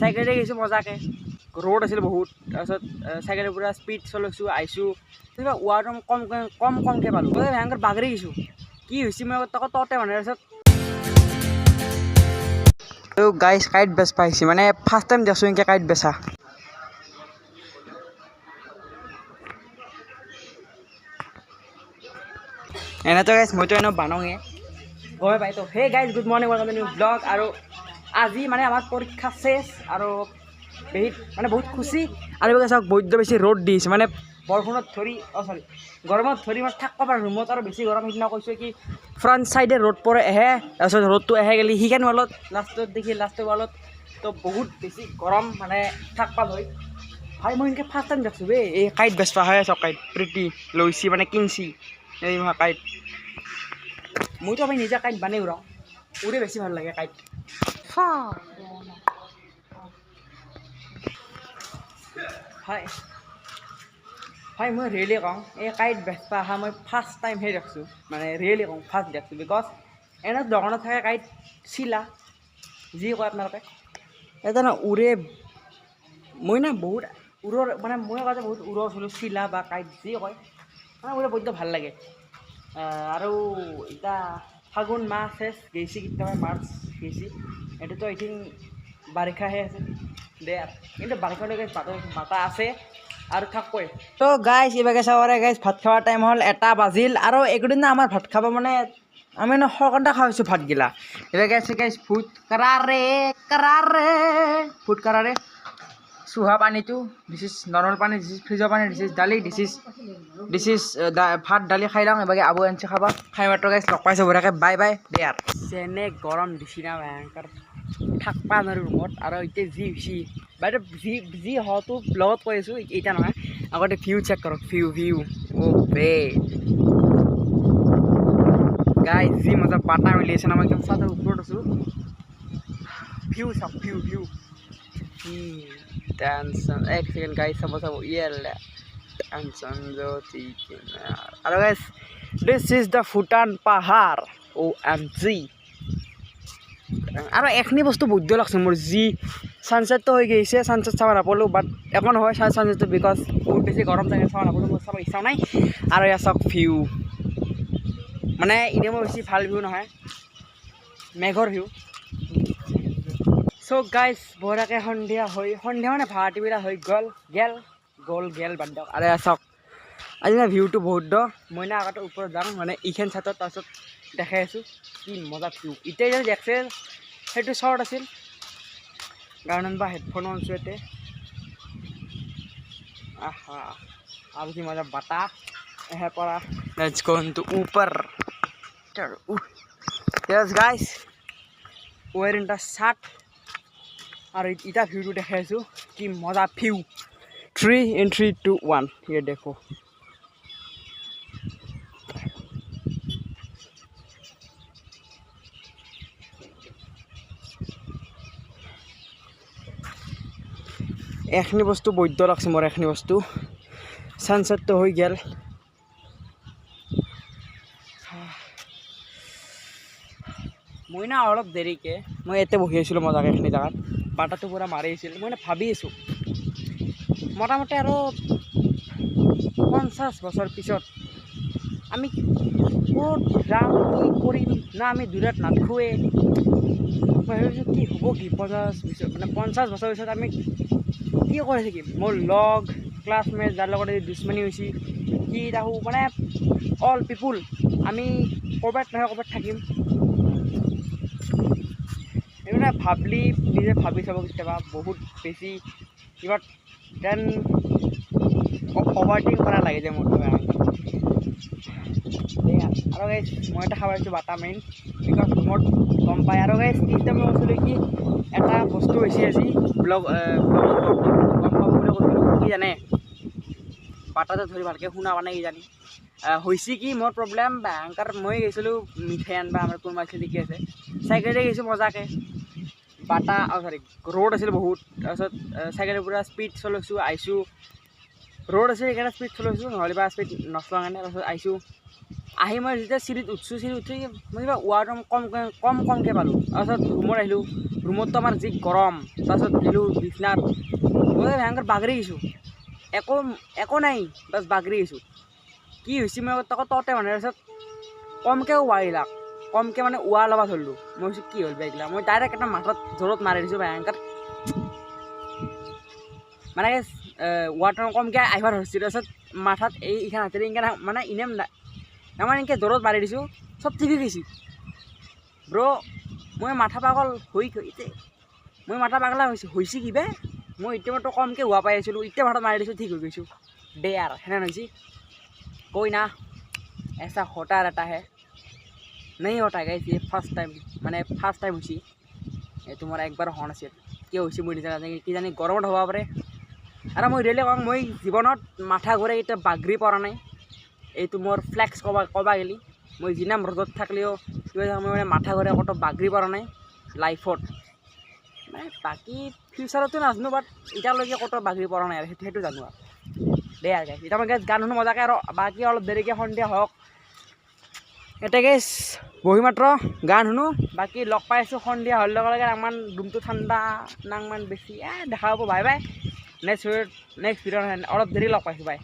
চাইকেলেৰে গৈছোঁ মজাকৈ ৰ'ড আছিল বহুত তাৰপিছত চাইকেলৰ পৰা স্পীড চলাইছোঁ আহিছোঁ কিবা ৱাৰটো কমকৈ পালোঁ ভয়ংকৰ বাগৰি গৈছোঁ কি হৈছে মই ততে মানে তাৰপিছত গাইজ কাইট বেচ পাইছে মানে ফাৰ্ষ্ট টাইম দেখিছোঁ এনেকৈ কাইট বেচা এনেতো গাইজ মইতো এনেও বানঙে গমে পাইতো hey guys good morning welcome to new blog আৰু আজি মানে আমাৰ পৰীক্ষা শেষ আৰু বহুত খুচি আৰু চাওক বহুত বেছি ৰ'দ দিছে মানে বৰষুণত ধৰি গৰমত ধৰি মানে থাকিব পাৰে ৰুমত আৰু বেছি গৰম সিদিনা কৈছোঁ কি ফ্ৰণ্ট চাইডে ৰ'দ পৰে তাৰপিছত ৰ'দটো গ'লে সিখন ৱালত লাষ্টৰ ৱালত তো বহুত বেছি গৰম মানে থাকিব হয় ভাই মই এনেকৈ ফাৰ্ষ্ট টাইম দেখিছোঁ এই কাইট বেচবা হয় চাওক কাইট প্ৰীতি লৈছি মানে কিনছি এই কাইট মইতো আমি নিজে কাইট বানে উৰাওঁ উৰে বেছি ভাল লাগে কাইট হয় মই ৰিয়েলি কওঁ এই কাইট বেচবা অহা মই ফাৰ্ষ্ট টাইমহে দেখিছোঁ মানে ৰিয়েলি কওঁ ফাৰ্ষ্ট দেখিছোঁ বিকজ এনে দোকানত থাকে কাইট চিলা যি কয় আপোনালোকে এটা না উৰে মই না বহুত উৰৰ মানে মই কওঁ যে বহুত উৰৰ চলোঁ চিলা বা কাইট যি কয় মানে উৰে বহুত ভাল লাগে আৰু এতিয়া ফাগুন মাহ শেষ গৈছে কেতিয়াবা মাৰ্চ গৈছে এইটোতো আই থিংক বাৰিষাহে আছে দে কিন্তু বাৰিষালৈকে বাটা আছে আৰু থাকবই তো গাইজ এইভাগে চাবৰে গাইজ ভাত খোৱাৰ টাইম হ'ল 1 বাজিল আৰু এইকেইদিন আমাৰ ভাত খাব মানে আমি সৰকণ্টা খাইছোঁ ভাতগিলা এইভাগে আছে গাইজ ফুড কাৰাৰে চুহা পানীটো দিছ ইজ নৰ্মেল পানী দিছ ইজ ফ্ৰিজৰ পানী দিছ ইজ দালি দিছ ইজ ভাত দালি খাই লওঁ এবাৰ আবু এনচি খাবা খাই মাত্ৰ গাইজ লগ পাইছোঁ বঢ়িয়াকৈ বাই বাই দে আৰু যেনে গৰম দিছি না ভয়ংকৰ থাকবা নোৱাৰোঁ ৰুমত আৰু এতিয়া যি হৈছে বাইদেউ যি হয়তো লগত কৈ আছোঁ এতিয়া নহয় আগতে ভিউ চেক কৰক ভিউ বে গাইজ যি মজা বাটা মিলি আছে না মই একদম চাদৰ ওপৰত আছোঁ ভিউ চাওক ভিউ টেনশ্যন এক ছেকেণ্ড গাইজ চাব টেনশ্যন আৰু guys this is the Bhutan পাহাৰ OMG আৰু এখিনি বস্তু বৈদ্য লাগছে মোৰ যি ছানছেটটো হৈ গৈছে ছানছেট চাব নাপালোঁ বাট একো নহয় ছানছেটটো বিকজ বহুত বেছি গৰম থাকে চাব নাপালোঁ মোৰ চাব ইচ্ছা নাই আৰু ইয়াৰ চাওক ভিউ মানে এনেই মোৰ বেছি ভাল ভিউ নহয় মেঘৰ ভিউ চ' গাইজ বঢ়িয়াকৈ সন্ধিয়া মানে ভাটিবিলাক হৈ গ'ল বাদ দিয়ক আৰু চাওক আজি না ভিউটো বহুত দ মই না আগতে ওপৰত যাওঁ মানে এইখন চাটত তাৰপিছত দেখাই আছোঁ কি মজা ভিউ এতিয়া যদি দেখছে সেইটো শ্বৰ্ট আছিল কাৰণ বা হেডফোনো আনিছোঁ ইয়াতে আৰু কি মজা বাটা পৰা লেটছ গো ইনটু ওপৰ yes guys we're in the shot আৰু এতিয়া ভিউটো দেখাই আছোঁ কি মজা ভিউ 3 in 3 2 1 here দেখো এখিনি বস্তু বৈদ্য লাগছে মোৰ এখিনি বস্তু ছানছেটটো হৈ গ'ল মই না অলপ দেৰিকৈ মই ইয়াতে বহি আছিলোঁ মজাকৈ এখিনি জেগাত বাটাটো পূৰা মাৰি আছিল মই ভাবি আছোঁ মোটামুটি আৰু 50 বছৰ পিছত আমি ক'ত যাম কি কৰিম না আমি দূৰত নাথাকোঁৱে মই ভাবিছোঁ কি হ'ব কি 50 বছৰ পিছত আমি কি কৰি থাকিম মোৰ লগ ক্লাছমেট যাৰ লগত দুশ্মনী হৈছে কি ৰাখোঁ মানে অল পিপুল আমি ক'ৰবাত নহয় ক'ৰবাত থাকিম এইবিলাক নিজে ভাবি চাব কেতিয়াবা বহুত বেছি কিবা দেন অভাৰথিংক কৰা লাগে যে মোৰ আৰু গাইজ মই এটা খাব পাৰিছোঁ বাটা মেইন বিকজ ৰুমত গম পায় আৰু গাইজ তিনিটা মই কৈছিলোঁ কি এটা বস্তু হৈছে আজি ব্লগত গম পাব বুলি কৈছিলোঁ কি জানে বাটাটো ধৰি ভালকৈ শুনা পোৱা নাই কিজানি হৈছে কি মোৰ প্ৰব্লেম ভয়ংকৰ মই গৈছিলোঁ মিঠাই আনবা আমাৰ কোনোবা চিনাকি আছে চাইকেলেৰে গৈছোঁ মজাকৈ বাটা ৰ'ড আছিল বহুত তাৰপিছত চাইকেলৰ পৰা স্পীড চলাইছোঁ আহিছোঁ ৰ'ড আছে সেইকাৰণে স্পীড চলাইছোঁ নহ'লে বা স্পীড নচলোৱা কাৰণে তাৰপিছত আহিছোঁ আহি মই যেতিয়া চিৰিত উঠি মই কিবা ৱাৰটো কমকৈ পালোঁ তাৰপিছত ৰুমত আহিলোঁ ৰুমততো আমাৰ যি গৰম তাৰপিছত গ'লোঁ বিছনাত মই ভয়ংকৰ বাগৰি গৈছোঁ একো নাই বাছ বাগৰি গৈছোঁ কি হৈছে মই ততে মানে তাৰপিছত কমকৈ উৱাইলাক কমকৈ মানে উৱা ল'ব ধৰিলোঁ মই কৈছোঁ কি হ'ল বেগিলা মই ডাইৰেক্ট এটা মাথাত জোৰত মাৰি দিছোঁ ভয়ংকৰ মানে ৱাটাৰ কমকৈ আহিব ধৰিছোঁ তাৰপিছত মাথাত এইখান হাতেৰে ইনকৈ মানে ইনেম মানে এনেকৈ জোৰত মাৰি দিছোঁ চব ঠিক হৈ গৈছে মই মাথা পাগল মই মাথা পাগলা হৈছে কিবা মই ইতিমধ্যে কমকৈ হোৱা পাই আছিলোঁ এতিয়া মাথাত মাৰি দিছোঁ ঠিক হৈ গৈছোঁ দে আৰু সেনেহেন হৈছে कोई ना ऐसा होता रहता है नहीं होता गाइस ये फर्स्ट टाइम মানে ফাৰ্ষ্ট টাইম হৈছে এইটো মোৰ একবাৰ হোৱা নাছিল কিয় হৈছে মই নাজানো কি জানি গৰমত হ'ব পাৰে আৰু মই ৰিয়েলি কওঁ মই জীৱনত মাথা ঘূৰাই এতিয়া বাগৰি পৰা নাই এইটো মোৰ ফ্লেক্স ক'বা গেলি মই যিনাম ৰ'দত থাকিলেও কিবা মই মানে মাথা ঘূৰাই ক'তো বাগৰি পৰা নাই লাইফত মানে বাকী ফিউচাৰতো নাজানো বাট এতিয়ালৈকে ক'তো বাগৰি পৰা নাই আৰু সেইটো জানো আৰু দে আৰু গাইছ এতিয়া মই গাইছ গান শুনো মজাকৈ আৰু বাকী অলপ দেৰিকৈ সন্ধিয়া হওক এতিয়া গাইছ বহি মাত্ৰ গান শুনো বাকী লগ পাই আছোঁ সন্ধিয়া হোৱাৰ লগে লগে ইমান ৰুমটো ঠাণ্ডা নাংমান বেছি দেখা পাব বাই বাই নেক্সট ভিডিঅ' অলপ দেৰি লগ পাইছোঁ বাই